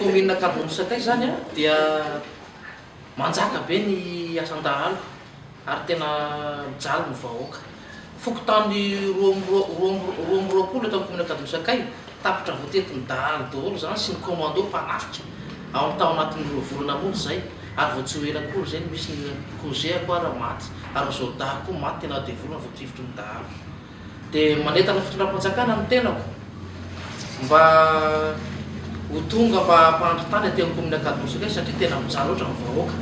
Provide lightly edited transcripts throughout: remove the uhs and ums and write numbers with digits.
Commune Kadonsakay zany dia manjaka be ny asan-dahalo ary tena mijaly ny vahoaka. Fokontany 2020 eto amin'ny commune Kadonsakay tapitra voatetin'ny dahalo daholo zany sy ny commando mpanafitra ao amin'ny tao anatin'ny volana monja zay ary voatsy ho ela koa zay misy ny congé koa raha maty ary zao daha koa maty tena devolana voatifitry ny dahalo. Dia manentana fitondram-panjakana ny tenako mba ho tonga mba hampandritany aty amin'ny commune Kadonsakay satria tena mijaly loatra ny vahoaka.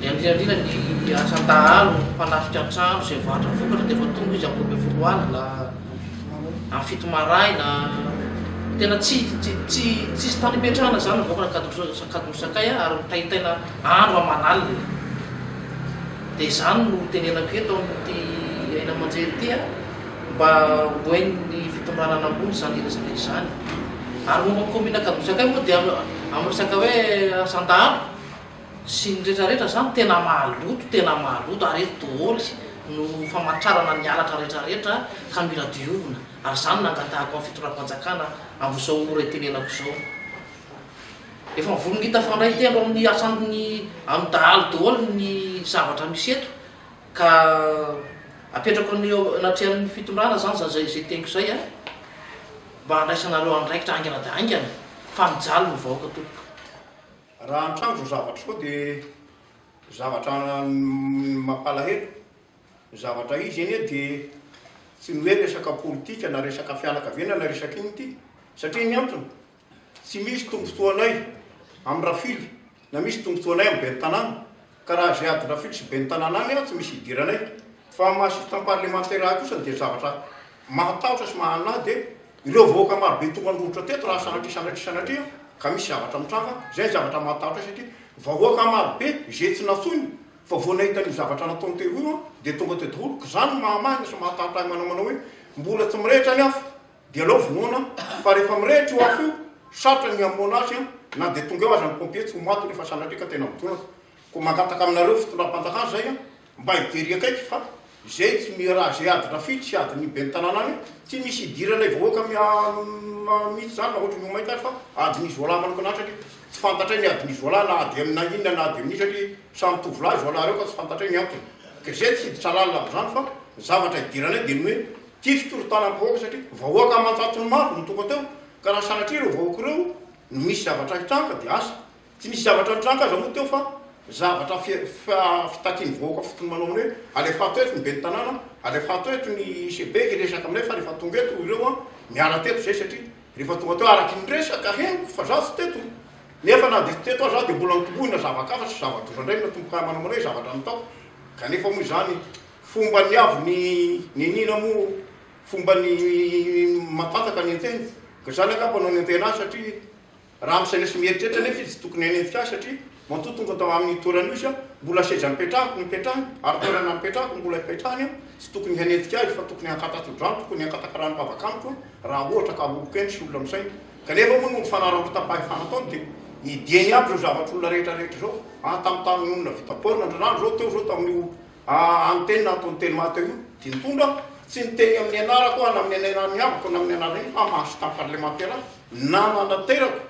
Dia indrindra ny asan-dahalo mpanafitra trano izay vatra vokatra dia efa tonga izy amin'ny 20 alina amin'ny 7 maraina. Tena tsisy tany ipetrahana zany ny vahoaka Kadonsakay ary tahitahina andro aman'alina. Dia izany no tenenako eto amin'ity aina aman-jery ity mba hoen'ny fitondrana ambony zany resaka izany. Ary momba ny commune Kadonsakay moa dia amin'ny resaka hoe asan-dahalo sy ny rehetrarehetra zany tena mahaloto ary eto daholo no famatrarana ny alatra rehetrarehetra ka mila diovina ary zany nangatahako amin'ny fitondram-panjakana amin'izao ora itenenako izao. Efa volon'hita fandray telo amin'ny asan'ny amin'ny dahalo daholo ny zavatra misy eto ka apetrako ny anatrehan'ny fitondrana zany zay teniko zay mba handraisanareo andraikitra aingana dia aingana fa mijaly ny vahoaka tompoko. Raha an-trano zao zavatra sao dia zavatra mampalahelo. Zavatra izy eny dia tsy ny hoe resaka politika na resaka fianakaviana na resaka iny ity satria ny antony tsy misy tombotsoanay amin'ny rafily na misy tombotsoanay amin'ny ben'ny tanàna ka raha zay ady rafily sy ben'ny tanàna any tsy misy idiranay fa mahasistan parlementaire kosa dia zavatra mahatahotra sy mahanahy dia ireo vahoaka marobe tonga androvotra teto raha sanatria ka misy zavatra mitranga zay zavatra mahatahotra satria vahoaka marobe zay tsy natsony fa vao nahita ny zavatra nataony teo io dia tonga teo daholo ka zany mahamahina sy mahatahotra manao hoe mbola tsy mirehitra ny afo dia aleo vonoana fa rehefa mirehitra io afo io sarotra ny amoana azy na dia tonga eo aza ny pompier tsy ho maty rehefa sanatria ka tena mitonaka ko mangataka aminareo fitondram-panjakana zay mba hivery akaiky fa zay tsy miraha zay ady rafily sy ady ny ben'ny tanàna any tsy misy idiranay vahoaka misy zany na ohatra ny homahita azy fa adin'izy vola manoko anazy satria tsy fantatray ny adin'izy vola na ady amina inona na ady amin'iny satria samy tovolahy izy vola reo ka tsy fantatray ny antony ka zay tsy hiditra lalina amin'izany fa zavatra idiranay dia ny hoe tia fitorotana amin'ny vahoaka satria vahoaka aman-jatony maro no tonga teo ka raha sanatria ireo vahoaka ireo no misy zavatra hitranga dia asa tsy misy zavatra hitranga aza moa teo fa zavatra fitakiany vahoaka fotony manao hoe alefa ato eto ny ben'ny tanàna alefa ato eto ny sebeky resaka aminay fa rehefa tonga eto ireo miala teto zay satria rehefa tonga teo araky ny resaka henoko fa zaho tsy teto nefa na dia teto aho zaho dia mbola nitombohina zavakafa sy zava-doza ndray natomboka manao hoe zavatra nataoko kanefa moa zany fomba ny avo ny nina moa fomba ny matanjaka ny anteny ka zany akapa anao ny antena azy satria raha misaina sy mieritreritra nefa izy tokony hanentika azy satria mantoa tonga tao amin'ny toerana io mbola seza mipetrahako mipetrahany ary toerana mipetrahako mbola hipetrahany tsy tokony hanentika azy fa tokony hankatatodrano tokony hankataka rano mpavakaniko raha ohatra ka olokeny sy olona misaina kanefa moa no mifanarandro tapahy fanataony dia idieny aby zao zavatra olona rehetrarehetra zao tamintany olona vitaporina ndrano zao teo zao tamin'io anteny na ataony teny mateo io dia nitondra tsy niteny amin'ny anarako na amin'ny anarany avako na amin'ny anarany fa mahasitany parlementaire na nanaterako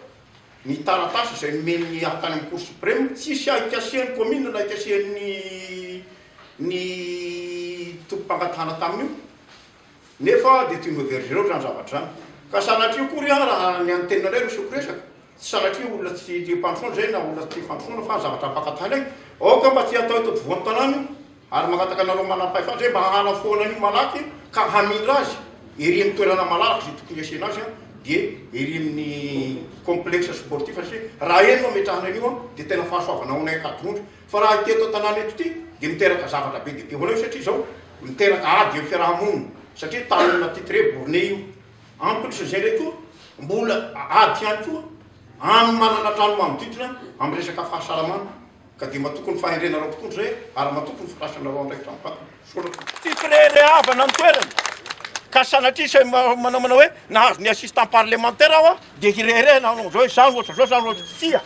ny taratasy izay nomeny atany amin'ny cour suprême tsisy ahikasian'ny commune na ahikasian'ny tompom-pangatahana tamin'io nefa dia toy noverzereo zany zavatra zany ka sanatria kory raha ny anteninaray resoko resaka tsy sanatria olona tsy mpandrosoana zay na olona tsy fandrosoana fa zavatra mpakatahana iny aoka mba tsy atao eto voan'ny tanàna io ary magataka anareo manam-pahefana zay mba hanafoana an'io malaky ka hamindra azy ery amin'ny toerana malalaka zay tokony asiana azy dia ery amin'ny complexe sportif satria raha eny no ametrahana an'io dia tena fahasoavana honay akadondry fa raha teto tanàna eto ity dia miteraka zavatra be dia be honay satria zao miteraka ady amin'ny fiarahamonina satria tanana titre borné io en plus zay ndraiky koa mbola ady ihany koa amin'ny manana trano manodidina amin'ny resaka fahasalamana ka dia matokony fahendrenareo mpitondro zay ary matokony firasanareo andraiky tramopaty tsy firerehavana ny toerana ka sanatria say manao hoe nahazo ny assistant parlementaire aho dia hirerena anao zao zany ohatra zao zany ohatra tsia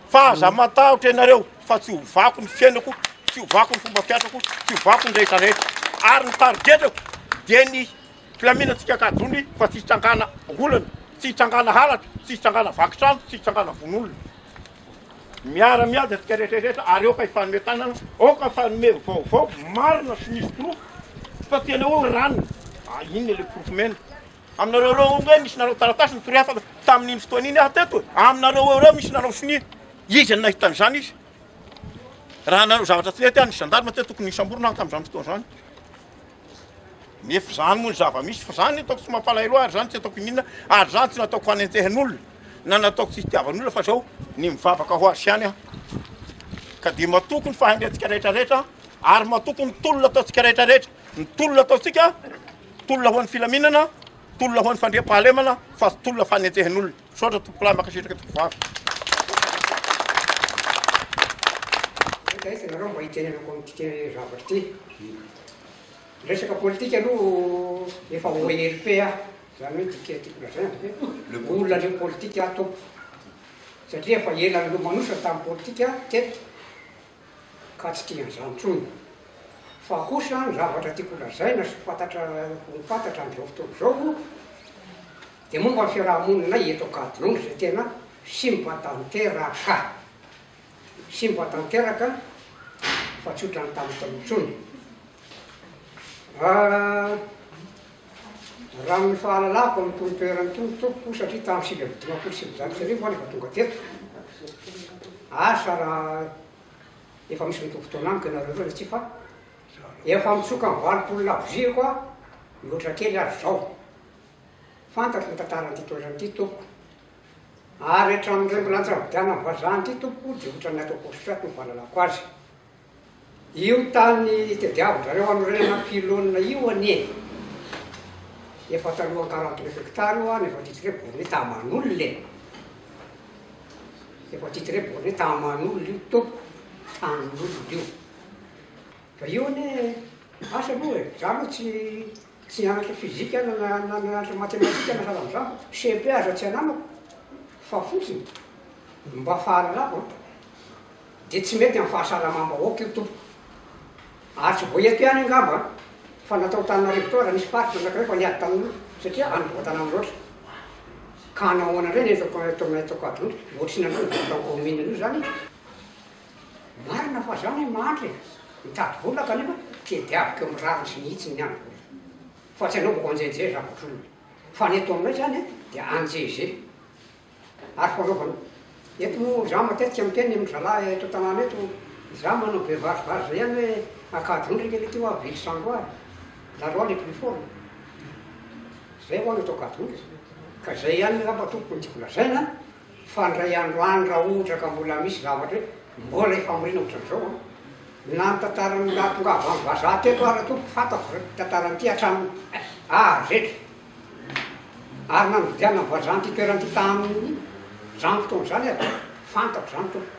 fa aza matahotra ianareo fa tsy hovako ny fiainako tsy hovako ny fomba fiatrako tsy hovako ny rehetrarehetra ary ny tarigetrako dia ny filaminatsika kajony fa tsy hitsangana olana tsy hitsangana halatra tsy hitsangana vakitrano tsy hitsangana von'olona miara-miady atsika rehetrarehetra ary oka hifanome tanana oka fanome vaovao marina sy misy profo fa tena hoe ranona inona le profo mena aminareo reo hoe misy nareo taratasy nytoriafa tamin'iny fotoan'iny aho teto aminareo reo misy nareo sini izy any nahitan'izany izy raha nareo zavatra tsy lety any isandarima te tokony isamborona tamin'izany fotoana zany nefa zany moa ny zava-misy fa zany ataoko tsy mampalahelo ary zany tsy ataoko inona ary zany tsy nataoko fanentehan'olona na nataoko tsy hitiavan'olona fa zao ny mivavaka ho azy ihany aho ka dia matoko ny fahendrentsika rehetrarehetra ary matoko ny tolona ataontsika rehetrarehetra ny tolona ataontsika tolona ho an'ny filaminana tolona ho an'ny fandriam-pahalemana fa tolona fanentehan'olona sotra tompolahy makasitraka tompivavy nareo mba hitenenako am'ty zavatra ty resaka politika aloha efa ohery pe ah zany hoe tikolazaina olona le politika atoko satria efa elany lo manosa tamin'ny politika teto ka tsy tian'izany ntsony fa kosa ny zavatra tikolazaina sy fantatra am'izao fotoana zao dia momba ny fiarahamonina eto akadinony zay tena sy mibatanteraka sy mibatanteraka fa tsy otrany tamin'ny talotsony raha ny fahalalako amin'ny tolotoerany tompoko satria tamin'ny sivy amby dimampolo sivinjato sy arivo efa tonga teto asa raha efa misy mitovy fotoana amiko ianareo reo tsy fa efa mitsoka ny valopolo laboziako a loatra kely azy zao fantatro ny tantaran'ity toeranyity tompoko ary hatramin'ireo mbola antsavidiana vazahanyity tompoko dia ohatrany ataoko ostraty ny fahalalako azy io tany tediavondrareo anorenana pilôna io anie efa talohan'ny 49 hectare io a nefa titre borne taman'olona le efa titre borne taman'olona io tompoko tan'olona io fa io ane asa aloha e za aloha tsy nianatra fizika na nianatra matematika na sahala am'izany CP aza tsy ananako fa fotsiny mba fahalalako dia tsy mety amin'ny fahasalamam-bahoaka io tompoko ary tsy voeto ihany angamba fa natao tanynarivo toa raha nisy faritra anankiray fa niady tamin'olo satria anyvoatana amin'ny loatra ka nahoana indray netako adony ohatsy nanao taokomina io zany marina fa zany mandry mitady vola kanefa tediaviko amin'ny rariny sy nihitsy ny any vola fa tsy anaovako anjeje zavatr'olona fa neto aminay zany dia anjeje ary fanaovana eto moa za matetika miteny amin'ny zalahy eto tanàna eto za manao be varivary zay ihany hoe akadony reka le ty hoa vily sangoary la roi le plus fort zay ho any atao akadony ka zay ihany ngamba tompoko ny tiako lazaina fa ndray andro any raha ohatra ka mbola misy zavatra hoe mbola ifamorina ohatran'izao na ny tantarany latongava amin'ny vazaha teto ary tompoko fantako tantaranyity hatramy zetra ary nanovidiana ny vazahanyty toeranyty tamin'ny zany fotoana zany a fantako zany tompoko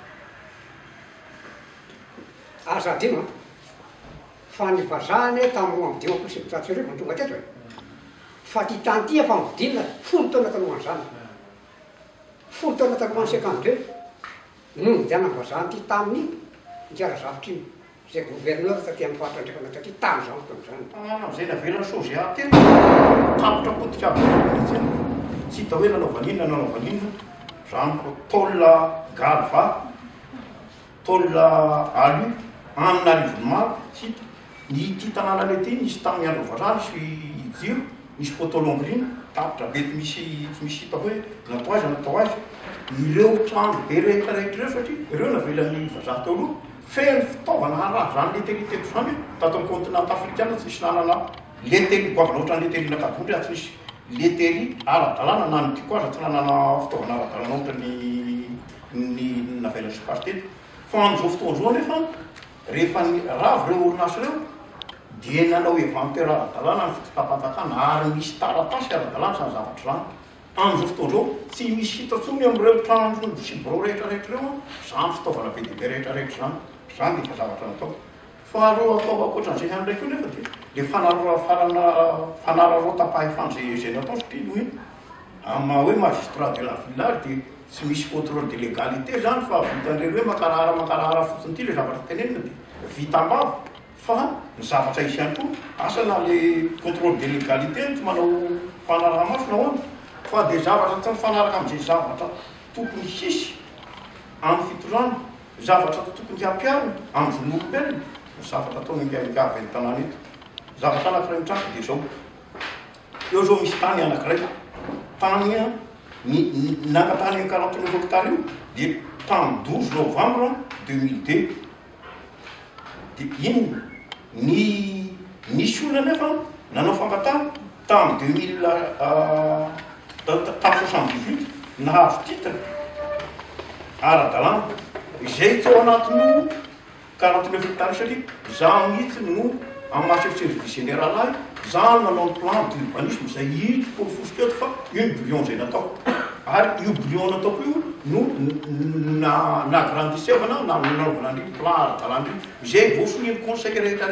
aza adino fa ny vazahany tamin'ny roa amby dimampolo sivinjato sy arivo ny tonga teto e fa ty tany ty efa mividina folo taona talohan'ny zany folo taona talohan'ny 52 no mividiana ny vazahanyty tamin'ny nkiara zavatra iny zay gouverneur taty amin'ny fahatra ndraiky natratry tamin'izany fotoana zany zay navelana sozia teny tapotra potika aby tsy hita hoe nanaovan'inona nanaovan'inona zany ko tolona galva tolona alu amin'arivony maro tsy hita ny ty tanàna lety nisy tamin'ny andro varany sy jiro misy potolongorina tapotra be misy hita hoe natao azy natao azy ireo trano be rehetrarehetra reo satria ireo navelan'ny vazaha teo aloha feno fitaovana araha zany leteliteko zany tato amin'ny continent afrikana tsy nisy nanana letely goavana ohatrany letely nakadondry a tsy nisy letely ara-dalàna na nytiko aza tsy nanana fitaovana ara-dalàna ohatra ny navelany sokasy teto fa amin'izao fotoana zao nefa rehefa ny ravo reo orinasy reo dia nanao inventaire ara-dalàna ny fitotapataka ary misy taratasy ara-dalàna zany zavatra zany amin'izao fotoana zao tsy misy hitatsony amin'ireo trano sy bro rehetrarehetra reo zany fitaovana be dehibe rehetrarehetra zany zany defa zavatra natao fa ro atao akoatran'izay ihany ndraiky io nefa dia le fanararota-pahefany zay natao satria noho iny ama hoe magistrat de la village dia tsy misy contrôle de légalité zany fa vitan'ireo hoe makarahara fotsiny ity le zavatra tenenina dia vitambava fa ny zavatra isy ihany koa asana le contrôle de légalité tsy manao fanaraha-maso na hoana fa dia zavatra tsy mifanaraka amin'izay zavatra tokony hisy amin'ny fitondrana zavatra tokony hampiarina amin'ny zon'olombelona ny zavatra ataony ingavy ny tanàna eto zavatra anankiray mitrafy dia zao eo zao misy tany anankiray tany nangatany ny 49 hectares io dia tamin'ny 12 novembre 2002 dia ino nisy olona nefa nanao fambatana tamin'ny 78 nahazo titre ara-dalàna izay teo anatin'io 49 hectares satria za mihitsy no amin'ny mahaseritserivice général ahy za nanao ny plan d'urbanisme izay hitiko fosiketo fa 1 billion zay natao ary io billion nataoko io no nagrandissevana nanaovana ny plan ara-dalàna izay voasoniny conseil rehetra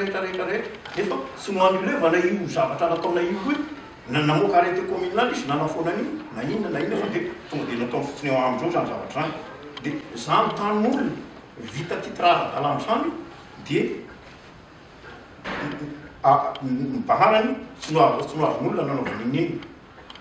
nefa tsy manolevana io zavatra nataona io hoe namoaka arrêté communal izy nanafona an'io na inona fa dia tonga dia natao fotsiny eo amin'izao zany zavatra zany dia zany tan'olona vita titre ara-dalàna zany dia mibaharany tsy noazon'olona nanaovana in'iny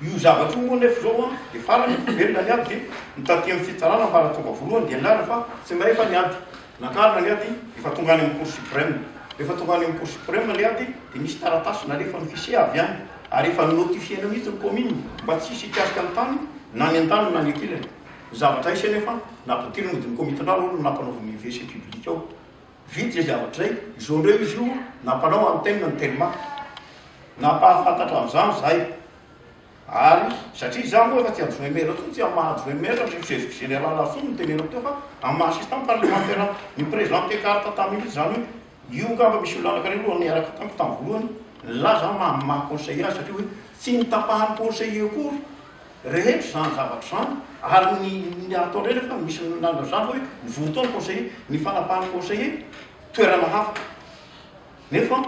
io zavatra io moa nefa zao dia farany velona ny ady dia mitaty amin'ny fitsarana mba tonga voalohany dia nilara fa tsy mahay fa ny ady nakarina ny ady efa tonga any amin'ny cour suprême efa tonga any amin'ny cour suprême ny ady dia misy taratasy nalefa ny fichier avy any ary efa notifiena mihitsy ny commune mba tsisy ikasika ny tany na ny an-tany na ny akilany zavatra isy nefa nampotilo modiny comiténdrano olo nampanaovany WC public ao vity zay zavatra zay izondreo izy io nampanao antenne ny telma napahafantatra amin'izany zahay ary satria za moa efa tsy adjoint maire tsy amaha-adjoint maire chef général asony ny tenenako teo fa amin'ny assistant parlementaire ny présenté carte tamin'io zany hoe io ngamba misy olona anankiray aloha niaraka tamiko tamin'ny voalohany laza maha-conseiller azy satria hoe tsy nitapahany conseiller kory rehetra zany zavatra zany ary ny atao reny fa misy nandro zany hoe nivotoany conseiller ny fanapahany conseiller toerana hafa nefa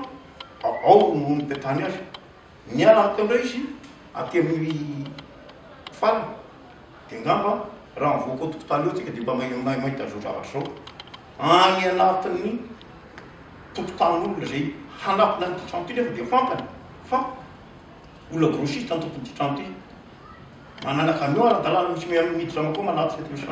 ao no nipetany azy niala teondray izy aty amin'ny farany dia ngamba raha mivoaka tokotany eo tsika dia mba mahita zao zavatra zao any anatin'ny tokotan'olona zay hanapina ny titrano ty nefa dia fantany fa olona grossiste ny tompony titrano ty mananaka mio ara-dalàna misy miditra koa manaty misy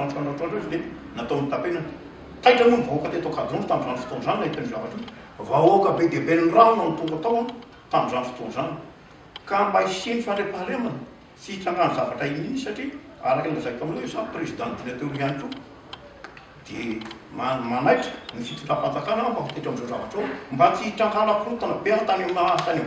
dia natao nitapenana taitra moa nyvahoaka teto cadron tamin'izany fotoana zany nahitany zavatra io vahoaka be dia be ny rano ny tonga tao tamin'izany fotoana zany ka mba hisiny fandre-pahalemana sy hitrangany zavatra ininy satria araka lazaiko amin'io sa président dinateur ihany koa dia manaitra ny fitondram-panjakana mba hotetra amin'izao zavatra ao mba tsy hitrangana korotana be tany avoaka satria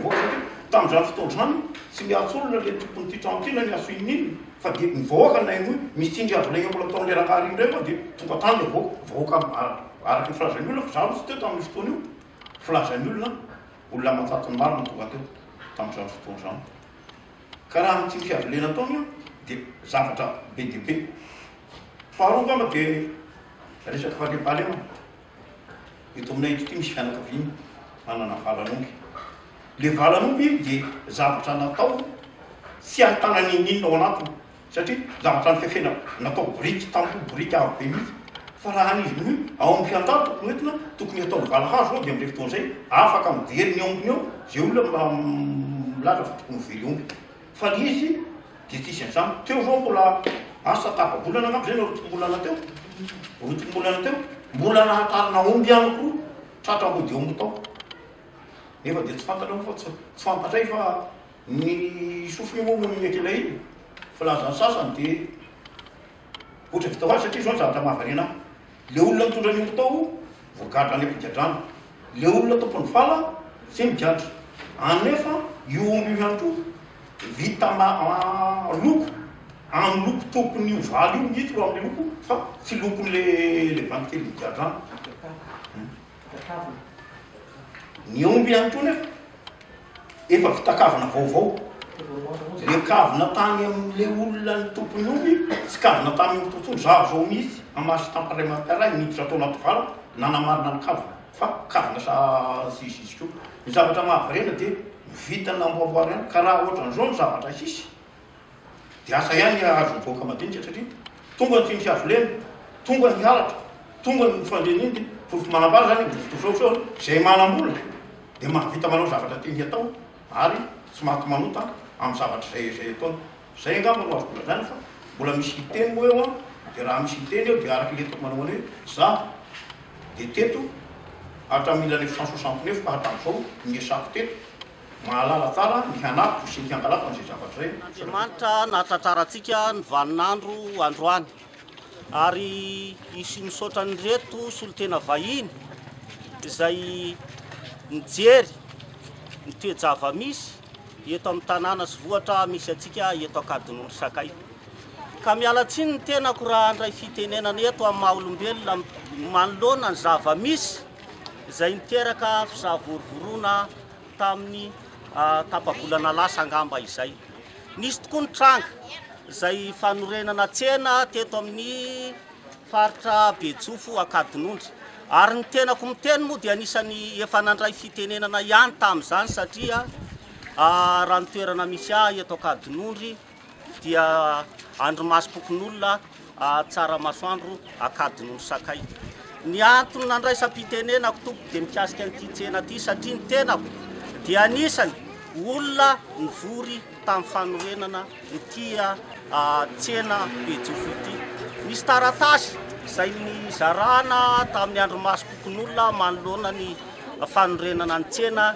tamin'izany fotoana zany tsy miatso olona le tompony titrano ty na niaso ininy fa dia nivahoaka nay hoe misy tsindry azona igny mbola ataony lerangary indray fa dia tonga tany vahoaka araky ny filazan'ny olona fa zany tsy teo tamin'ny fotoana io filazan'ny olona matsatony maro no tonga teo tamin'izany fotoana zany ka raha tsy misy azo lena taony dia zavatra be dia be faharoa ngamba dia resaka fandre-pahalemana eto aminay eto ty misy fianakaviany manana valanomby le valanomby dia zavatra natao tsy ahitana ninina ao anatiny satria zavatra ny fefena natao boriky tampo boriky avo be mihitsy fa raha an'izy hoe ao amin'ny fiantaro tokony entina tokony ataony valahazo ao dia amin'ilay fotoana zay afaka mijery ny ombony ao zay olona milaza fa tokony very omby fa le izy dia tsisy an'izany teo zao mbola asa tapa-bolana angamba zay narotokom-bolana teo rotokom-bolana teo mbola nahatarina omby ihany koa tratra mody omby tao nefa dia tsy fantatra fa tsy fantatray fa ny sofiny moa ny akilay iny filazany sasany dia ohatra vita ho azy satria zao ny zavatra mahavarena le olona mitondra ny omby tao voagadra any ampigadrana le olona tompony vala tsy migadra anefa io omby io ihany koa vita loko amin'ny loko tokony io valy io mihitsy ro amin'ny loko fa tsy lokon'le vanikely migadrana ny omby ihany koa nefa efa vitakavina vaovao le kavina tany amin'le olona ny tompony omby tsy kavina tany amin'ny totsony zavo zao mihitsy amasy temparlementaire miditra atao anaty vala nanamarina ny kavina fa kavina sisy koa ny zavatra mahavarena dia vita namboamboary ihany ka raha ohatran'izao ny zavatra sisy dia asa ihany azo mivoaka madinika satria tonga ny tsy misy azo lena tonga ny halatra tonga ny fandreniny dia fofo manambara zany fotosao zay manam-bola dia mahavita manao zavatra tiany atao ary tsy maty manota amin'ny zavatra zay ataony. Zay angamba no azoko lazany fa mbola misy hiteny moa eo dia raha misy hiteny eo dia araka letiko manao hoe za dia teto hatramin'ny 1969 ka hatramin'izao niasako teto mahalala tsara ny hanapiko sy ny hangalako an'izay zavatra zay. Andriamanitra nahatratrarantsika ny vaninandro androany ary isy misaotra ny reto solotena vahiny izay mijery ny toe-java-misy eto amin'ny tanàna sy vohatra misy atsika eto Akadinon'ny Sakay. Ka miala tsiny ny tenako raha andray fitenenana eto amin'ny maha-olombelona manoloana ny zava-misy izay niteraka fisahavorovoroana tamin'ny tapavolana lasa angamba izay. Nisy tokoa ny tranga izay fanorenana tsena teto amin'ny faritra Bejofo Akadinondry. Ary ny tenako miteny moa dia anisany efa nandray fitenenana ihany tamin'izany satria raha ny toerana misy eto Akadinondry dia Andrimasom-pokon'olona Tsaramasoandro Akadinon'ny Sakay. Ny antony nandraisam-pitenenako tompo dia mikasika an'ity tsena ity satria ny tenako dia anisany olona nivory tamin'ny fanorenana ity tsena Bejofo ity. Misy taratasy izay nizarana tamin'ny Andrimasom-pokon'olona manoloana ny fanorenana ny tsena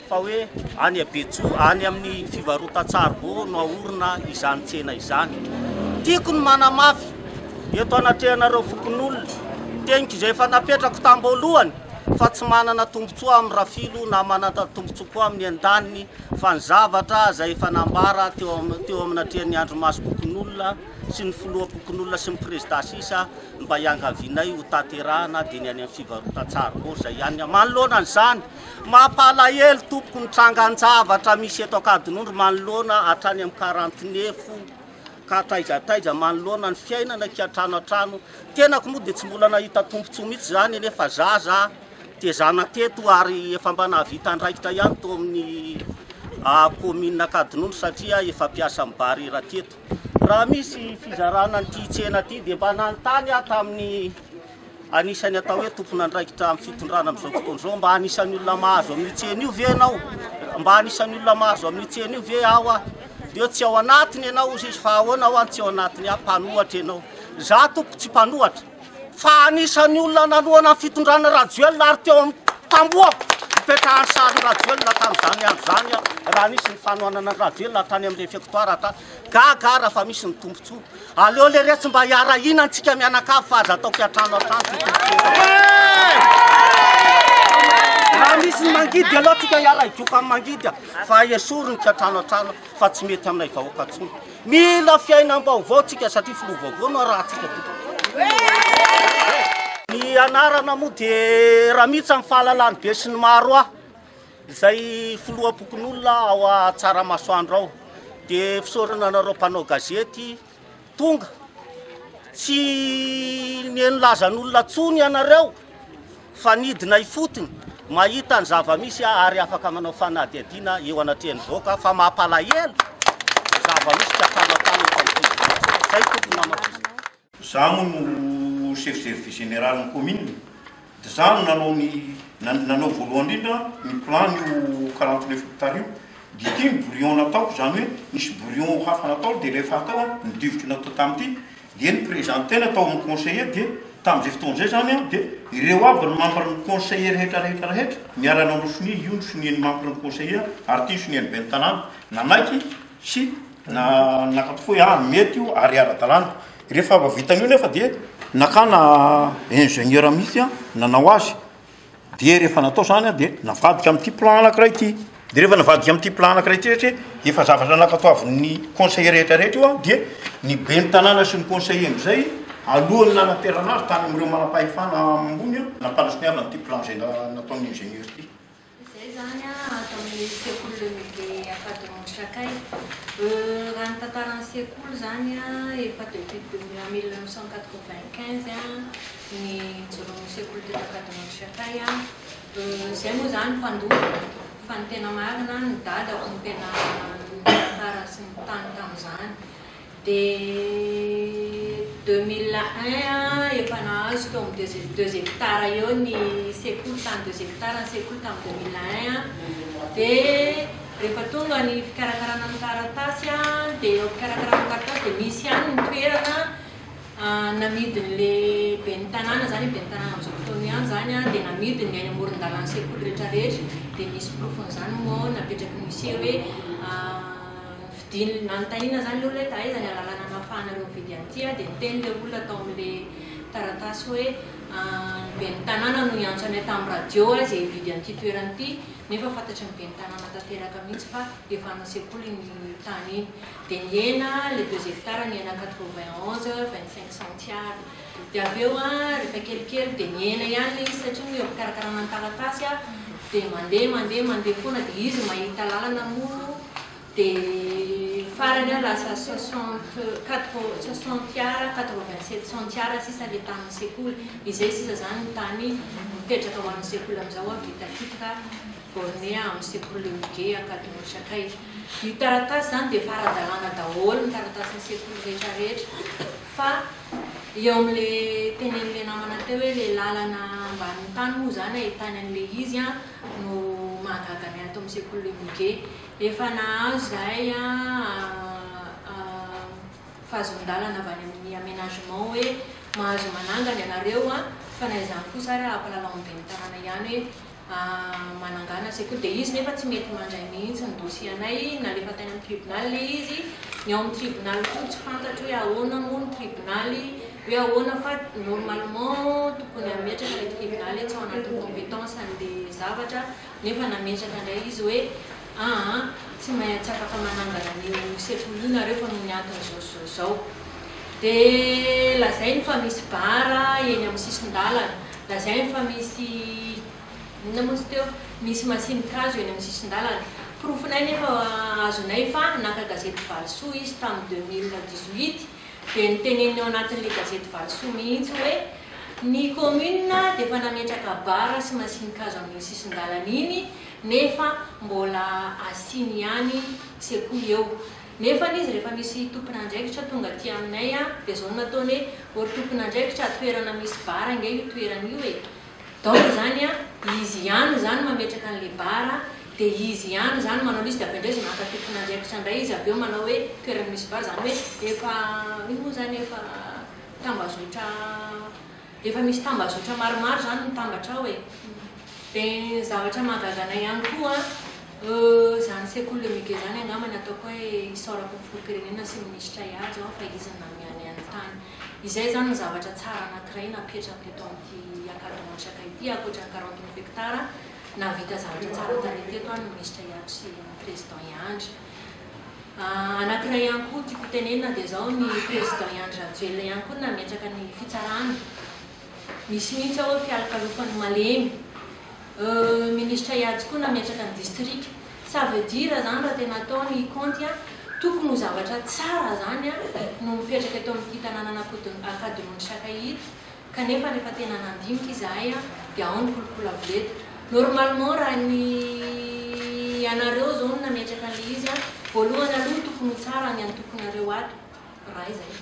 fa hoe any Bejofo any amin'ny fivarotan-tsaribô no ahorona izany tsena izany. Tiako ny manamafy eto anatrehanareo fokon'olona teniko izay efa napetrako tamboalohany fa tsy manana tombontsoa amin'ny rafilo na manana tombontsoa koa amin'ny andaniny fa ny zavatra izay efa nambara teo amin'ny atrehan'ny Andrimasom-pokon'olona sy ny filoham-pokon'olona sy ny présidansisa mba hiangavianay ho tanterahana dia ny any amin'ny fivarotan-tsaribô zay ihany manoloana an'izany. Mampalahelo tompoko ny trangan-javatra misy eto Akadinondry manoloana hatrany amin'ny 49 ka taizataiza manoloana ny fiainana kiatrano atrano. Tenako moa dia tsy mbola nahita tombontsoa mihitsy zany nefa zaza tezana teto ary efa mba nahavita andraikitra ihany teo amin'ny commune Akadinondry satria efa mpiasa mibarera teto. Raha misy fizarana n'ity tsena ity dia mba nanontany tamin'ny anisany atao hoe tompony andraikitra amin'ny fitondrana amin'izao fotoan'izao mba anisany olona mahazo amin'ny tsena io ve ianao? Mba anisany olona mahazo amin'ny tsena io ve aho a? Dia tsy ao anatiny ianao izy fa ahoana ho tsy ao anatiny mpanohatra ianao. Za tompoko tsy mpanohatra fa anisany olona nanoana amin'ny fitondrana rajoelina ary teo amin'ny tamboako mipetrahany sary rajoelina tamin'izany andro zany raha nisy ny fanohanana rajoelina tany amin'ny réfectoire ata gagara fa misy ny tombontsoa. Aleo le retsy mba hiarahina antsika mianakavy fa aza ataoko hatrano hatrano. Raha misy ny mangidy aleo tsika hiara-ijoka amin'ny mangidy fa esoriny hatrano hatrano fa tsy mety aminay vahoaka ntsony. Mila fiainam-baovao tsika satria filoha vaovao no raha tsika tompoko. Ny anarana moa dia raha mihitsy amin'ny fahalalany be sy ny maro izay filoham-pokon'olona ao Tsaramasoandro ao. Dia fisaorana anareo mpanao gazety tonga tsy nenilazan'olona tsony ianareo fa nidina ifotony mahita ny zava-misy ary afaka manao fanadihadiana eo anatrehan'ny vahoaka fa mampalahelo zava-misy katanatany zay tokony namafisy. Za moa no chef service général ny commune dia za no nanao voalohany indrindra ny plan io 49 hectares io. Dia ity ny bouillon nataoko zany hoe misy bouillon hafa natao dia rehefa atao nidivotry natao tamin'ity dia ny présidentena atao amin'ny conseiller dia tamin'izay fotoan'izay zany dia ireo aby ny membre ny conseiller rehetra miarana no sonia io ny sonian'ny membre ny conseiller ary ity sonian'ny ben'ny tanàna nanaiky sy nakatofo hoe mety io ary ara-dalàna. Rehefa avy vitany io nefa dia nakana ingénieur mihitsy nanao azy dia rehefa natao zany dia navadika amin'ity plan anankiray ity. Dia rehefa navadika amin'ity plan anankiray ity satria efa zavatra nakatoavin'ny conseiller rehetrarehetra io dia ny ben'ny tanàna sy ny conseiller amin'izay alohany nanaterana azy tany amin'ireo manam-pahefana ambony nampanasoniavana n'ity plan zay nataon'ny ingénieur ity. Zay zany ataon'ny sekoly lehibe Akadinon'ny Sakay. Raha ny tantaran'ny sekoly zany efa depuis 1995 ny joron'ny sekoly teto Akadinon'ny Sakay. Zay moa zany mpandoha fa ny tena marina ny dadako ny tena tantara sy ny tany tamin'izany. Dia 2001 efa nahazo tao amin'ny 2 hectares eo ny sekoly tany 2 hectares ny sekoly tamin'ny 2001 dia rehefa tonga ny fikarakarana ny taratasy dia eo fikarakarana ny taratasy dia misy ihany ny toerana namidin'le ben'ny tanàna zany ben'ny tanàna amin'izao fotoana ihany zany dia namidiny any amoron-dalàna sekoly rehetrarehetra dia misy profony zany moa napetraky ny mise hoe vidiny nanontaniana zany leo le taizany alalana nafahana reo mividy an'ity dia niteny le olona tao amin'le taratasy hoe ben'ny tanàna no iantso anay tamin'ny radio zay hividy an'ity toerana ity nefa fantatry ny ben'ny tanàna tanteraka mihitsy fa efa na sekoly ny tany iny dia niena le 2 hectares niena 91 25 centiares dia avy eo rehefa kelikely dia niena ihany le izy satria eo fikarakarana ny taratasy dia mandeha foana dia izy mahita lalana moa dia farany lasa 60 87 centiares sisa le tany sekoly izay sisa zany ny tany mipetraka ho an'ny sekoly amin'izao vitakitika borné amin'ny sekoly lemuge akademy sakay ny taratasy zany dia fara-dalàna daholo ny taratasy ny sekoly rehetrarehetra fa eo amin'le tenen'le namana teo hoe le lalana ambanin'ny tany moa zany ahitany an'le izy no mahagaga ny ato amin'ny sekoly lemuge efa nahazo zahay fahazon-dalana avy any amin'ny aménagement hoe mahazo manangana ianareo fa na izany kosa ary ampalalao amin'ny ben'ny tanàna ihany hoe manangana sekoly dia izy nefa tsy mety mandray mihitsy ny dossier anay nalefa tany amin'ny tribunal le izy ny ao amin'ny tribunal koa tsy fantatro hoe ahoana moa ny tribunal hoe ahoana fa normalement tokony ametraka le tribunal tsy ao anatin'ny compétence an'le zavatra nefa nametraka indray izy hoe tsy maintsy afaka manangana ny sekoly iny nareo fa no niantony zao dia lazainy fa misy bara eny amin'ny sisin-dalana lazainy fa misy inona moa izy teo misy masinikazo eny amin'ny sisin-dalana profonay nefa azonay fa naka gazety Valsoa izy tamin'ny 2018 dia niteneny ao anatin'le gazety Valsoa mihitsy hoe ny commune dia efa nametraka bara sy masinikazo amin'ny sisin-dalana iny nefa mbola asiny ihany sekoly eo nefa izy rehefa misy tompon'andraikitra tonga aty aminay dia zao nataony hoe ory tompon'andraikitra toerana misy bara inge io toerana io donc zany izy ihany zany mametraka an'le bara dia izy ihany zany manao izy dia avy indray izy maka tompon'andraikitra indray izy avy eo manao hoe toerana misy bara zany hoe efa ino moa zany tambazotra efa misy tambazotra maromaro zany mitambatra ao dia zavatra mahagaganay ihany koa zany sekoly lemuge zany angambany ataoko hoe isaorako ny filoham-pirenena sy minisitra iady fa izy namiany any tany izay zany ny zavatra tsara anankiray napetraka teto amin'ity akademy sakay ity ankoatra ny 49 hectares navita zavatra tsara tarehy teto ny minisitra iady sy ny président Iandry anankiray ihany koa tiako tenenina dia zao ny président Iandry Rajoelina ihany koa nametraka ny fitsarana misy mihitsy ao fialokalofan'ny malemy ministra iady koa nametraka ny district ça veut dire zany raha tena atao ny compte tokony ho zavatra tsara zany no mipetraka eto amin'ity tanàna akademy sakay ito kanefa rehefa tena nandimika izahay dia ao ny kolokolo avoleta normalement raha ny anareo zao no nametraka an'le izy voalohany aloha tokony ho tsara ny any tokonareo ato raha izay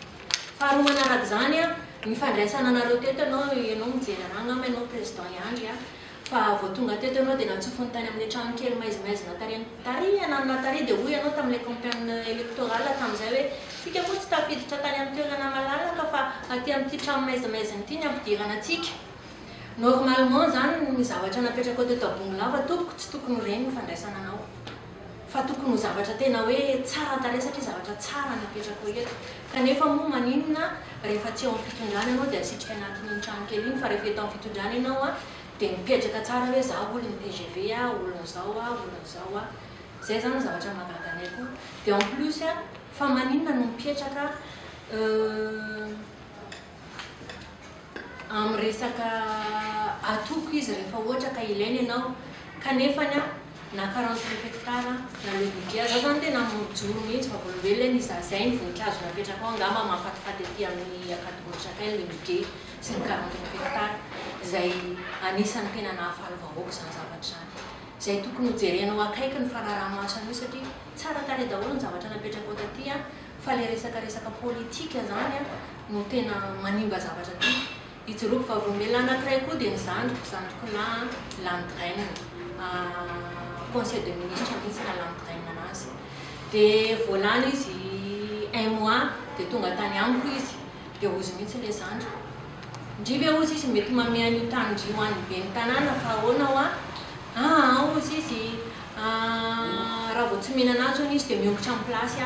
faharoa manaraka zany ny fandraisana anareo teto ianao mijery anao ngamba ianao président Iandry fa vao tonga teto ianao dia natsofony tany amin'ny trano kely maizimaizina tary dia hoy ianao tamin'ilay campagne électorale tamin'izay hoe tsika moa tsy tafiditra tany amin'ny toerana malalaka fa aty amin'ity trano maizimaizina ity ny ampidirana atsika normalement zany ny zavatra napetraka teto Abonilava tsy tokony ho reny ny fandraisana anao fa tokony ho zavatra tena hoe tsara tarehy satria zavatra tsara napetraka eto kanefa moa maninona rehefa tsy eo amin'ny fitondrana ianao dia asitrika anatin'ny trano kely iny fa rehefa eto amin'ny fitondrana ianao dia mipetraka tsara hoe za olony TGV olon'izao zay zany zavatra mahagaganay koa dia en plus fa maninona no mipetraka amin'ny resaka atoko izy rehefa ohatra ka ilaina ianao kanefany na 49 hectares na lemuge za zany tena mijoro mihitsy fa voalovelona izay ny voninkazo napetraka ao angamba mahafatifaty aty amin'ny akademy sakay lemuge sy ny 49 hectares izay anisan'ny tena nahafaly vahoaka zany zavatra zany izay tokony hojerenao akaiky ny faharahamaso an'io satria tsara tarehy daholo ny zavatra napetraka ao taty fa le resaka politika zany no tena manimba zavatra ty itsiroko fa vombela anankiray koa dia ny zandriko na lantraine conseil de ministre mihitsy na lantraine anazy dia voalany izy 1 mois dia tonga tany amiko izy dia ozy mihitsy le zandriko ndrive ozy izy mety mamean'io tandry ho any be ny tanàna fa ahoana ozy izy raha vao tsy mihina anazy ony izy dia miongotra amin'ny plasy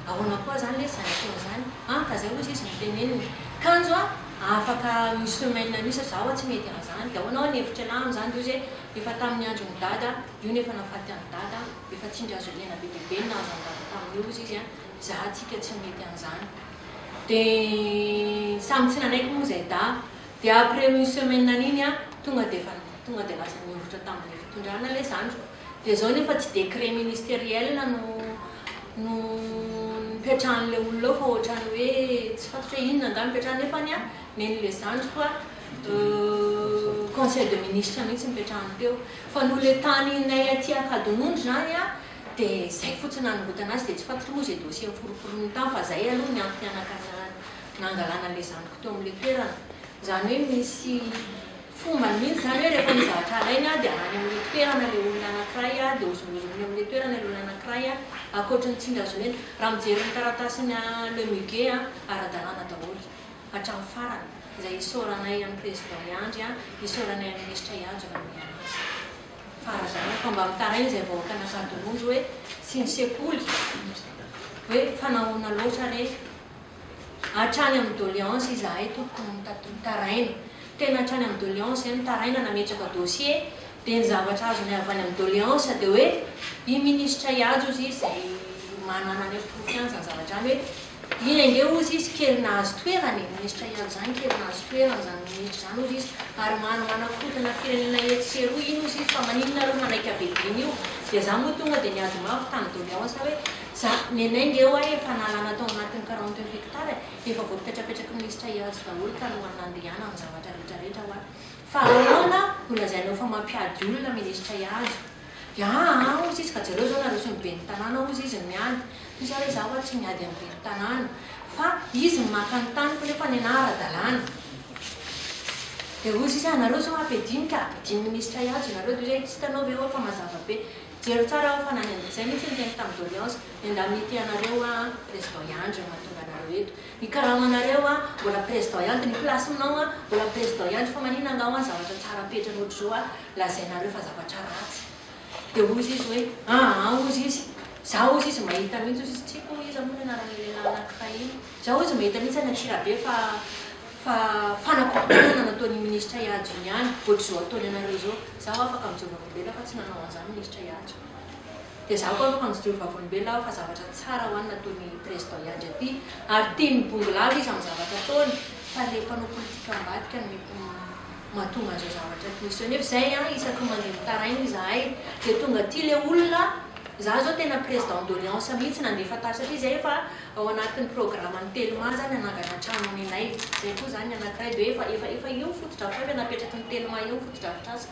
ahoana koa zany le zandriko zany ka zay ozy izy miteneniny kanjo afaka misy semaine misy zaho tsy mety an'izany dia ahoana ny hevitra anah amin'izany io zay efa tamin'ny andro ny dada io nefa nafaty any dada efa tsindry azo lena bebe nazo any dada tamin'io izy izy zahantsika tsy mety an'izany dia samy tsy nanaiky moa zay dia après une semaine an'iny tonga dia lasa nihoritra tamin'ny fitondrana le zandriko dia zao nefa tsy décret ministériel no mipetrahan'le olona ao fa ohatrany hoe tsy fantatra hoe inona nga mipetraha nefany nen'le zandriko conseil de ministre mihitsy mipetrahany teo fa no le tany nay aty Akadonondro zany dia zay fotsiny nanomboty anazy dia tsy fantatra moa zay dossier foroporon'ny tany fa zay aloha ny antony nangalana le zandriko teo amin'le toerana zany hoe misy fomba mihitsy zany hoe rehefa ny zavatra alainy dia any amin'le toerana le olona anankiray dia ozonozony amin'le toerana le olona anankiray akoatra ny tsindry azo lena raha mijery ny taratasiny le mugue ara-dalàna daholo hatramin'ny farany izay isaoranay amin'ny président Iandry isaoranay amin'ny ministre Iandry raha anazy fara zany fa mba mitarainy izay vahoaka an'Akadonondro hoe sy ny sekoly hoe fanahoana loatra le hatrany amin'ny doléance izahay tokony mitaraina tena hatrany amin'ny doléance mitaraina nametraka dossier dia ny zavatra azony avy any amin'ny doléance dia hoe i ministre Iandry izy izay manana ny confiance ny zavatra any hoe iny enge ozy izy kely nahazo toerany ministre Iandry zany kely nahazo toerany zany ministre zany ozy izy ary manakotana firenena etsero iny ozy izy fa maninona ro manaiky abediny io dia za moa tonga dia niady mafy tany doléance hoe nenenge eo efa nalana tao anatin'ny 48 hectare efa voapetrapetraky ministre Iandry daholo ka no anandriana amin'ny zavatra rehetrarehetra ho fa ahoana no lazainao fa mampiady olona ministre Iandry dia ozy izy ka jereo zao nareo sy mibe ny tanàna ozy izy miady izy hoe zaho tsy miady amin'ny be ny tanàna fa izy maka ny taniko nefa ny anara-dalàna dia ozy izy nareo zao ampedinika apediny ministre Iandry nareo dia zay tsy hitanao ve fa mazava be jery tsara aho fa nany zay mihitsy niteny tamin'ny doléance enda mity anareo président Iandry mahatonga anareo eto ny karamanareo mbola président Iandry ny placenao mbola président Iandry fa manina angao zavatra tsara petrany ohatry zao lazainareo fa zavatra ratsy dia ozy izy hoe ozy izy za ozy izy mahita mihitsy ozy izy tsy ko izy amoa anaran'le anankiray iny za ozy mahita mihitsy anatsira be fa fanakotonana nataon'ny ministre Iandry ihany ohatry zao ataony anareo zao zaho afaka mijovavolombelona fa tsy nanao an'izany ministre Iandry dia zaho koa afaka mijovavolombelona fa zavatra tsara ho any nataon'ny président Iandry aty ary tia mibongolava izy amin'ny zavatra ataony fa le mpanao politika ambadika no mety mahatonga an'izao zavatra misy nefa zay isaky mandeha mitaraina izahay dia tonga aty le olona za zao tena président doléance mihitsy nandefa tasy aty zay fa ao anatin'ny programme ny telma zany anangana trano ninay zay koa zany anankiray dia efa eo fotodrafitra avy napetraky ny telma eo fotodrafitrasa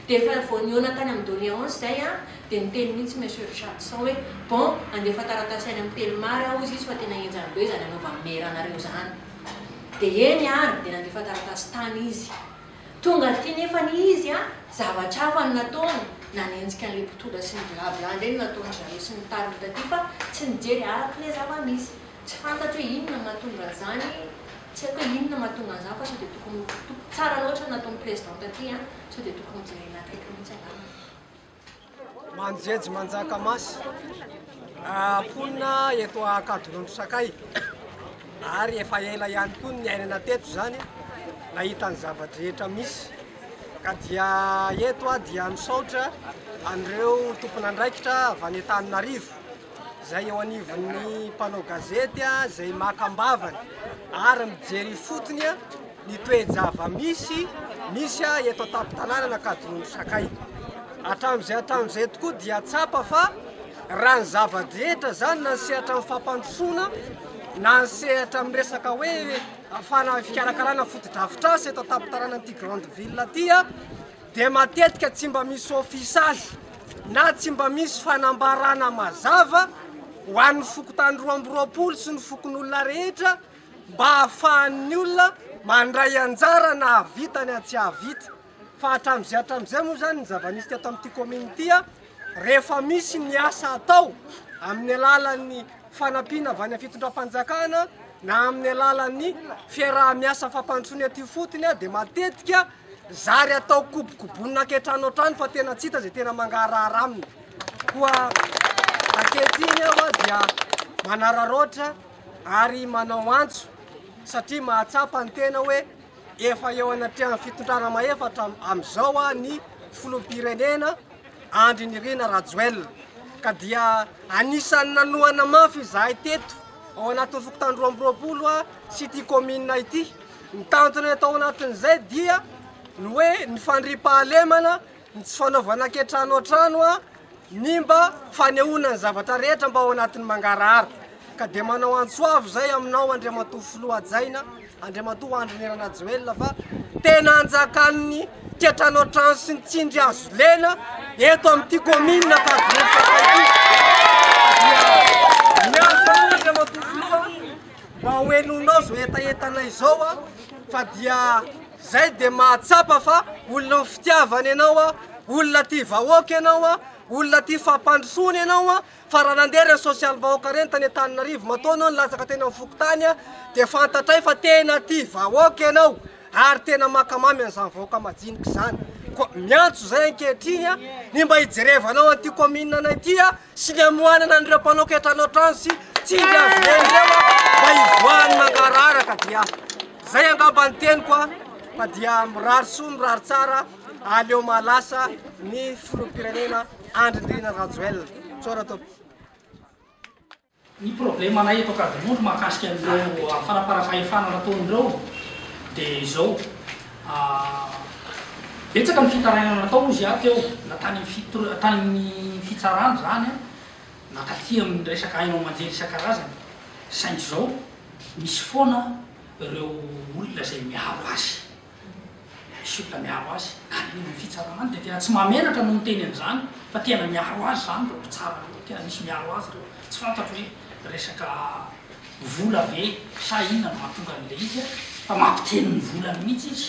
dia efa vao niona tany amin'ny doléance zay dia niteny mihitsy monsieur Richardson hoe bon andefa taratasy any amin'ny telma raha ozy izy fa tena enjany be zany anaova mera anareo zany dia eny ary dia nandefa taratasy tany izy tonga aty nefa ny izy zavatra hafa ny nataony nanenjika an'le mpitondra sy ny blablabla ndray nataony zareo sy ny tariny taty fa tsy nijery araka le zava-misy tsy fantatra hoe inona mahatonga zany tsy haiko hoe inona mahatonga an'izany fa sao dia tokony tsara loatra nataon'ny président taty sao dia tokony jerena akaiky mihitsy angamba manjery manjaka masy ponina eto Akadonondro sakay ary efa ela ihany koa ny ainana teto zany nahita ny zavatra rehetra misy ka dia eto dia misaotra an'ireo tompon'andraikitra avy any Antananarivo zay eo anivon'ny mpanao gazety zay makambavany ary mijery fotony ny toe-java misy eto an-tampon-tanàna Akadonondro sakay hatramin'izay tokoa dia tsapa fa raha ny zava-drehetra zany na ny sehatra amin'ny fampandrosoana na ny sehatra amin'ny resaka hoe afana fikarakarana fotodrafitrasa eto an-tampon-tanàna an'ity grande ville aty dia matetika tsy mba misy ofisage na tsy mba misy fanambarana mazava ho an'ny fokotany 2020 sy ny fokon'olona rehetra mba hahafahan'ny olona mandray anjara na havitany atsy havita fa hatram'izay moa zany ny zava-nisy teto amin'ity community rehefa misy ny asa atao amin'ny alalan'ny fanampiana avy any amin'ny fitondram-panjakana na amin'ny alalan'ny fiaraha-miasa fampandrosoana aty fotony dia matetika zary atao kobokobonina ankehitrano an-trano fa tena tsy hita zay tena mangarahara aminy koa ankehitriny aho dia manararoatra ary manao antso satria mahatsapa ny tena hoe efa eo anatrehany fitondrana mahefatra amin'izao ny filoham-pirenena Andry Nirina Rajoelina ka dia anisan'ny nanohana mafy izahay teto ao anatin'ny fokotany 2020 sy ity commune ity mitantona atao anatin'izay dia ny hoe ny fandriam-pahalemana ny tsy fanaovana ankehitrano an-trano ny mba fanehoana ny zavatra rehetra mba ao anatin'ny mangarahara ka dia manao antsoavy zay aminao Andriamatoa Filohajaina Andriamatoa Andry Nirina Rajoelina fa tena anjakan'ny kehitrano an-trano sy ny tsindry azo lena eto amin'ity commune ka Andriamatoa Filoha mba hoenonao zao etaetana izao fa dia zay dia mahatsapa fa olona fitiavana ianao olona tia vahoaka ianao olona tia fampandrosoana ianao fa raha nandeha reny social vahoaka reny tany Antananarivo mataonao nilatsaka tena amin'ny fokotany dia fantatray fa tena tia vahoaka ianao ary tena makamamy an'izany vahoaka majinika izany koa miantso zay ankehitriny ny mba hijerevanao an'ity commune ity sy ny amoanana an'ireo mpanao ankehitrano an-trano sy tsindry azo reny ireo mba hivoahany mangarahara dia zay angamba ny teniko fa dia mirary soa mirary tsara aleo malasa ny filoham-pirenena Andry Nirina Rajoelina tsora to ny problema anay eto Akadimondry mahakasika an'ireo fanaparam-pahefana nataon'ireo dia izao betsaka ny fitarainana natao izy teo na tany fitsarana zany nakaty amin'ny resaka hainao manjery isan-karazany saingy zao misy foana ireo olona zay miaro azy misy olona miaro azy ny fitsarana any dia tena tsy mamenatra no miteny an'izany fa tena miaro azy zany reo tsara tena misy miaro azy reo tsy fantatro hoe resaka vola ve sa inona no mahatonga an'ilay izy fa mampiteny ny volany mihitsy izy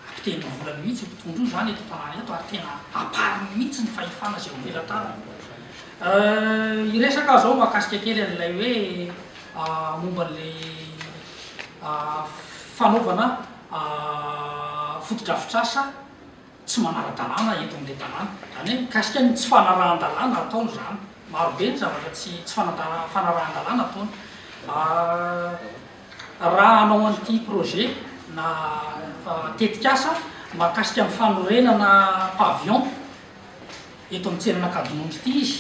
mampiteny ny volany mihitsy tondro zany eto tanàna eto ary tena apariny mihitsy ny fahefana zay omelatana iresaka zao mahakasika kely an'ilay hoe momba an'ilay fanaovana fotodrafitrasa tsy manara-dalàna eto amin'ilay tanàna zany hoe mikasika ny tsy fanarahan-dalàna ataony zany marobe ny zavatra tsy fanarahan-dalàna ataony raha hanao an'ity projet na tetikasa mahakasika amin'ny fanorenana pavillon eto amin'ny tsenana Akadimondry ity izy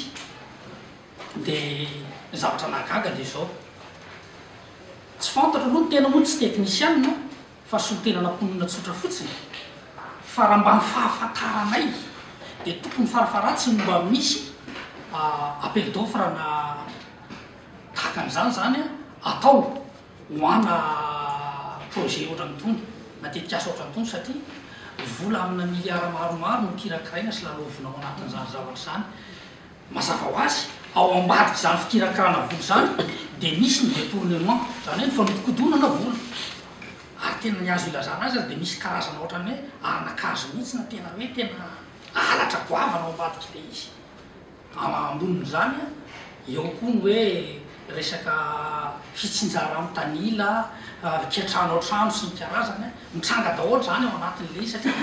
dia zavatra nahagaga dia zao tsy fantatra aloha tena moa tsy teknisianina fa solotena namponina tsotra fotsiny fa raha mba ny fahafataranay dia tokony farafaratsy mba misy appel d'offre na tahaka an'izany zany atao hoana projet ohatran'itony matetikasa ohatran'itony satria vola amina miliara maromaro no kirakiraina sy lalovinao anatin'izany zavatra zany mazava ho azy ao ambadiky zany fikirakirana vola zany dia misy ny détournement zany hoe ny famotikodonana vola ary tena ny azo ilazana azy dia misy karazana ohatrany hoe aranakazo mihitsy na tena hoe tena alatra goavana ao ambadiky ilay izy amboniny zany eo koa ny hoe resaka fitsinjara amin'ny tanila kehitrano an-trano sy ny karazany mitranga daholo zany ao anatin'ilay satria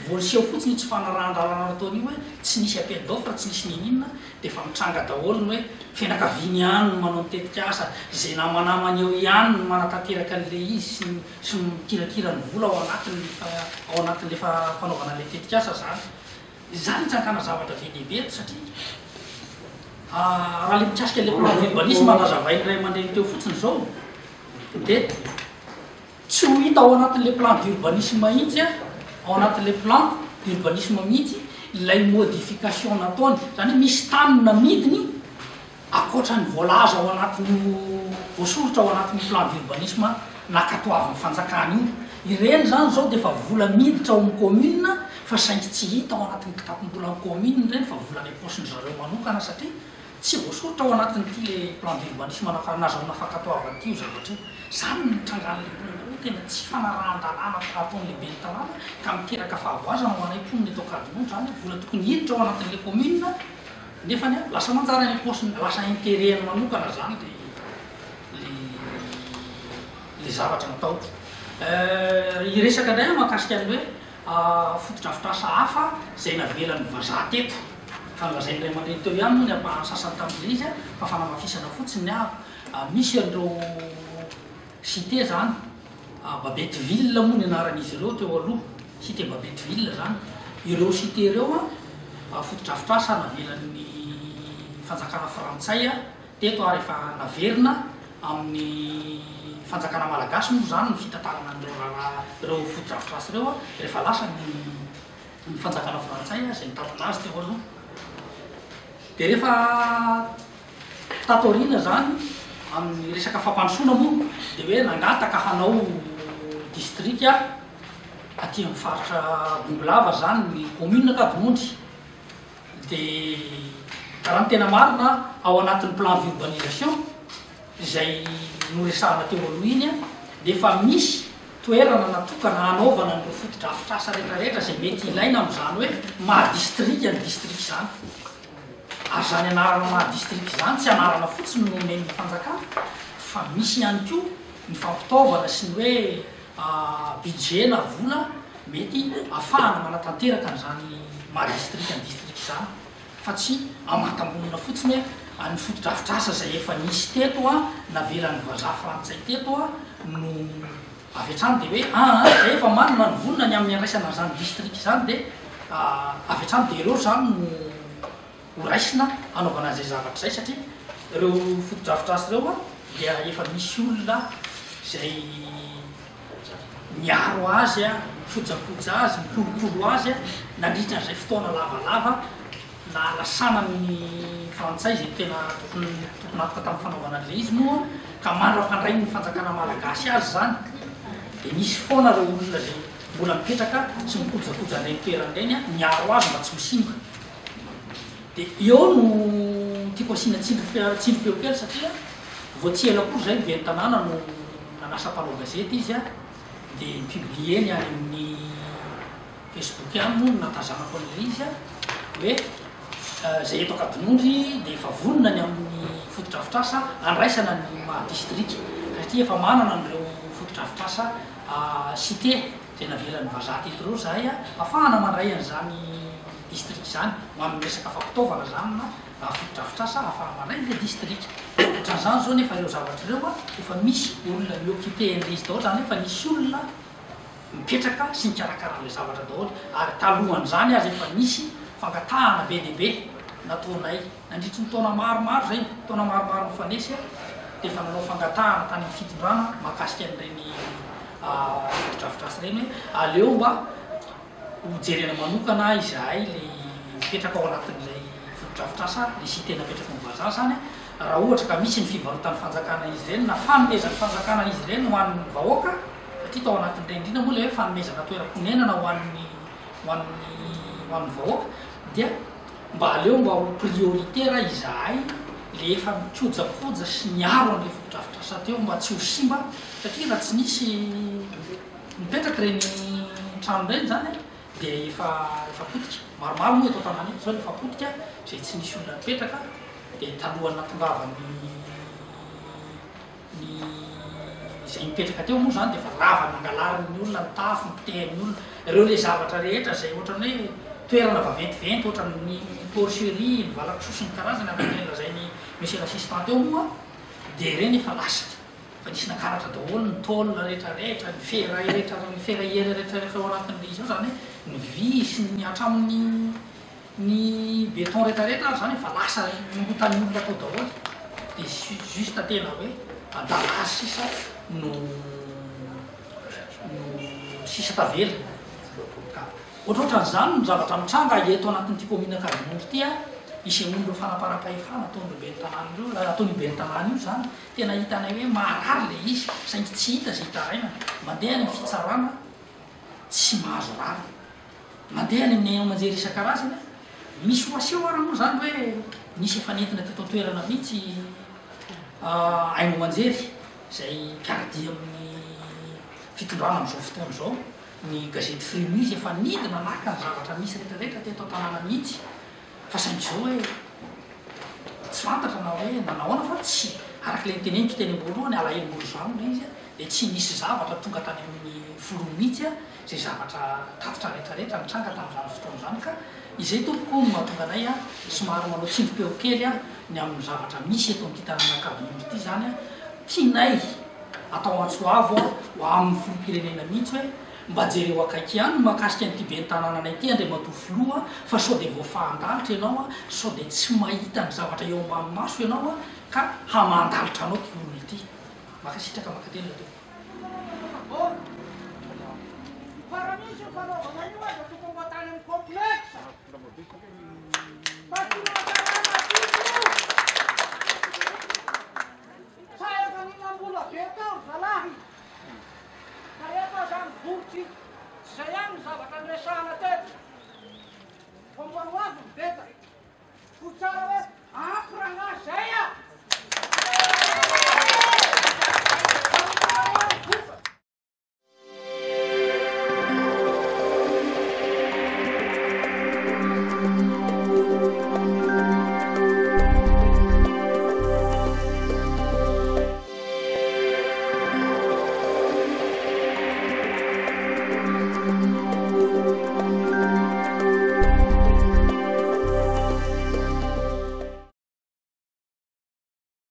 voaseho fotsiny tsy fanarahan-dalàna nataony hoe tsy nisy appel d'offre tsy nisy ninina dia fa mitranga daholo ny hoe fianakaviany ihany no manao mitetikasa zay namanamany eo ihany no manatanteraka an'ilay izy sy mikirakira ny vola ao anatin'ilay fanaovana an'ilay tetikasa zany zany itsangana zavatra be lehibe satria raha le mikasika le plan d'urbanisme nazavainy ray aman-dreny teo fotsiny zao dia tsy ho hita ao anatin'le plan d'urbanisme mihitsy ao anatin'le plan d'urbanisme mihitsy ilay modification nataony zany hoe misy tany namidiny akoatra ny voalaza ao anatin'ny voasoritra ao anatin'ny plan d'urbanisme nakatoavin'ny fanjakana io ireny zany zao dia fa vola miditra ao amin'ny commune fa saingy tsy hita ao anatin'ny kitapon'olany commune reny fa vola ny paosiny zareo manokana satria tsy voasoritra ao anatin'ity le plan d'urbanisme nazahoana fankatoavana ty io zavatra io zany nitrangan'le olona hoe tena tsy fanarahan-dalàna ataon'lehibe ny tanàna ka miteraka fahavoazana ho anay mponiny eto Ankadimony zany vola tokony hiditra ao anatin'le commune nefany lasa manjara ny paosiny lasa intérêt manokana zany le zavatra natao iresaka indray mahakasika ny hoe fotodrafitrasa hafa zay navelan'ny vazaha teto fanlazainy ray aman-dreny teo ihany moa ny ampahany sasany tamin'le izy fa fanamafisana fotsiny misy an'ireo cité zany Babetteville moa ny anaran'izy ireo teo aloha cité Babetteville zany ireo cité ireo fotodrafitrasa navelan'ny fanjakana frantsay teto ary efa naverina amin'ny fanjakana malagasy moa zany ny fitantarana ireo fotodrafitrasa ireo rehefa lasa ny fanjakana frantsay zay nitanana azy teo aloha de rehefa tatorina zany amin'ny resaka fampandrosoana moa de hoe nangataka hanao district aty amin'ny faritra Bongolava zany ny commune Kadimondry de raha ny tena marina ao anatin'ny plan d'urbanisation izay noresahana teo aloha iny de efa misy toerana natokana hanaovana n'ireo fotodrafitrasa rehetrarehetra zay mety ilaina amin'izany hoe mahadistrict ny district zany ary zany anarana mahadistrict zany tsy anarana fotsiny no omeny fanjakana fa misy ihany koa ny fampitaovana sy ny hoe budget na vola mety ahafahana manatanteraka n'izany mahadistrict ny district zany fa tsy amatambonina fotsiny hoe ny fotodrafitrasa zay efa nisy teto navelan'ny vazaha frantsay teto no avy hatrany de hoe zay efa manana ny volona ny amin'ny andraisana zany district zany de avy hatrany de ireo zany no horaisina anaovana zay zavatra zay satria ireo fotodrafitrasa ireo dia efa misy olona zay miaro azy fojakoja azy mikolokolo azy nandritra n'izay fotoana lavalava na lasana amin'ny frantsay zay tena tokony afaka tamin'ny fanaovana an'le izy moa ka mandra-pandray ny fanjakana malagasy azy zany de misy foana reo olona zay mbola mipetraka sy mikojakoja an'ireny toeran'ireny miaro azy mba tsy misimba de eo no tiako asina tsindrom-peokely satria vao tsy ela koa zay be ny tanàna no nanasa mpanao gazety izy de publieny any amin'ny Facebook any moa natazanako an'le izy hoe zay eto Kadimondry de efa vonona ny amin'ny fotodrafitrasa andraisana ny mahadistrict satria efa manana n'ireo fotodrafitrasa cité zay navelan'ny vazaha teto ireo zahay ahafahana mandray an'izany district zany amin'ny resaka fampitaovana zany na fotodrafitrasa ahafahana mandray le district ohatran'izany zao nefa ireo zavatra ireo efa misy olona mioccupé an'le izy daholo zany efa misy olona mipetraka sy mikarakara le zavatra daholo ary talohan'izany azy efa misy fangatahana be deaibe nataonay nandritry ny taona maromaro zay taona maromaro mifanesy de efa nanao fangatahana tany amin'ny fitondrana mahakasika an'ireny fotodrafitrasa reny hoe aleo mba hojerena manokana izahay le mipetraka ao anatin'ilay fotodrafitrasa le cité napetraka ny vazaha zany raha ohatra ka misy ny fivarotany fanjakana izy ireny na fanomezany fanjakana izy ireny ho an'ny vahoaka satria tao anatin'ireny indrindra moa le hoe fanomezana toeram-ponenana ho an'ny vahoaka dia mba aleo mba ho prioritaire izahay le efa mikojakoja sy miaro an'le fotodrafitrasa teo mba tsy ho simba satria raha tsy nisy mipetraka reny trano reny zany de efa potika maromaro moa eto tanàna eto zao efa potika zay tsy nisy olona mipetraka de talohany natongavany zay mipetraka teo moa zany de efa lava nangalariny olona ny tafo nypitehan'ny olona ireo le zavatra rehetra zay ohatrany hoe toerana vaventiventy ohatran'ny porcherie ny valakisoso ny karazany amin'ireny zay ny monsieur l'assistant teo moa de reny efa lasa fa nisy nakaratra daholo ny tôlina rehetrarehetra ny ferrahiera rehetrarehetra ao anatin'le izy ao zany ny vy sy ny hatramin'ny ny béton rehetrarehetra zany efa lasa notany olona atao daholo de juste tena hoe adala sisa no sisa tavela ohatrohatran'izany no zavatra mitranga eto anatin'ity commune Kadimondry ty isemon'ireo fanaparam-pahefana ataon'ireo be ny tanàna ireo ataon'io be ny tanàna io zany tena hitanay hoe marary le izy saingy tsy hita zay hitaraina mandeha ny fitsarana tsy mahazo rano mandeha ny amin'ny manjery isan-karazany misy oaseho ara moa zany hoe nisy efa nentina teto toerana mihitsy aino manjery zay mpiaradia amin'ny fitondrana am'izao fotoana zao ny gazety Frimizy efa nidina naka ny zavatra misy rehetrarehetra teto an-tanàna mihitsy fa saingy zao hoe tsy fantatra na hoe nanahoana fa tsy arak'ilay niteneniko teny am-boalohany alahelo zany le izy de tsy nisy zavatra tonga tany amin'ny volony mihitsy zay zavatra tatitra rehetrarehetra nitranga tamin'izany fotoana zany ka izay tompoko no mahatonga anay somary manao tsindrom-peo kely ny amin'ny zavatra misy eto amin'ity tanàna Kavinery ity zany tianay atao antsoavo ho amin'ny filoham-pirenena mihitsy hoe mba jereo akaiky ihany mahakasika an'ity be ny tanànanay ity andriamatoa filoha fa sao de voafahandalitra ianao sao de tsy mahita ny zavatra eo ambany maso ianao ka hamandalitra anao ty olona ity makasitraka makately teo Para mim, se eu falar, mas não é, eu tô combatendo um complexo.